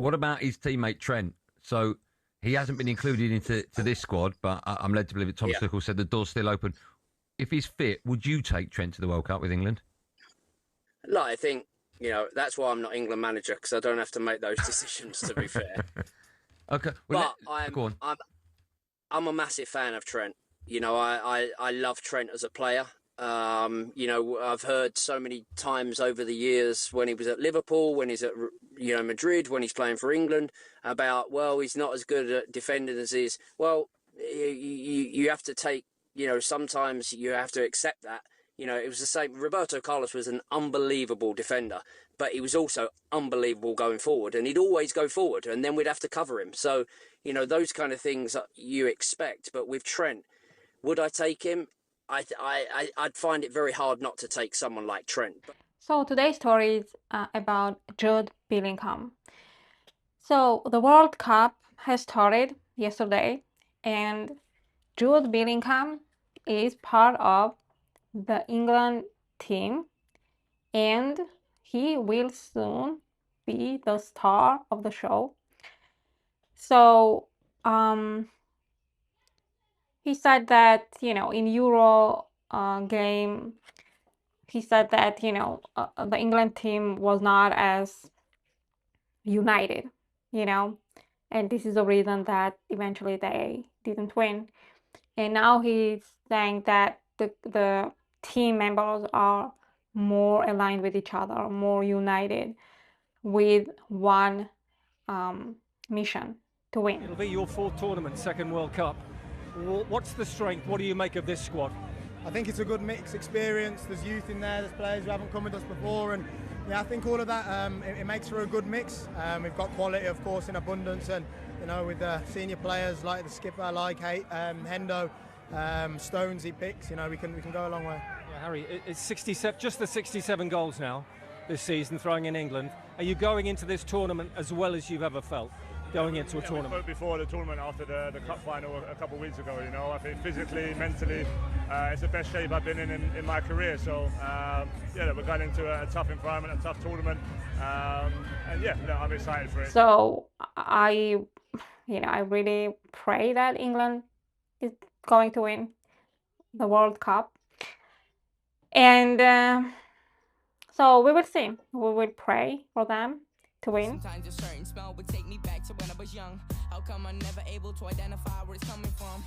What about his teammate Trent? So he hasn't been included into this squad, but I'm led to believe that Thomas Tuchel said the door's still open. If he's fit, would you take Trent to the World Cup with England? No, I think, that's why I'm not England manager, because I don't have to make those decisions, to be fair. Okay. Well, go on. I'm a massive fan of Trent. I love Trent as a player. I've heard so many times over the years when he was at Liverpool, when he's at Madrid, when he's playing for England, about, well, he's not as good at defending as he is. Well, you have to take, sometimes you have to accept that. It was the same. Roberto Carlos was an unbelievable defender, but he was also unbelievable going forward, and he'd always go forward, and then we'd have to cover him. So, those kind of things you expect. But with Trent, would I take him? I'd find it very hard not to take someone like Trent. So today's story is about Jude Bellingham. So the World Cup has started yesterday, and Jude Bellingham is part of the England team, and he will soon be the star of the show. So he said that, in Euro game, he said that, the England team was not as united, and this is the reason that eventually they didn't win. And now he's saying that the team members are more aligned with each other, more united, with one mission to win. It'll be your fourth tournament, second World Cup. What's the strength? What do you make of this squad? I think it's a good mixed experience. There's youth in there, there's players who haven't come with us before, and I think all of that, it makes for a good mix. We've got quality, of course, in abundance, and with the senior players like the skipper, like Hendo, Stones he picks, we can go a long way. Yeah, Harry, it's 67, just the 67 goals now this season, throwing in England. Are you going into this tournament as well as you've ever felt? Going into a tournament? We spoke before the tournament, after the cup final a couple of weeks ago. I think physically, mentally, it's the best shape I've been in my career. So we're going into a tough environment, a tough tournament, and I'm excited for it. So I really pray that England is going to win the World Cup, and so we will see. We will pray for them to win. Sometimes a certain smell would take me back to when I was young. How come I'm never able to identify where it's coming from?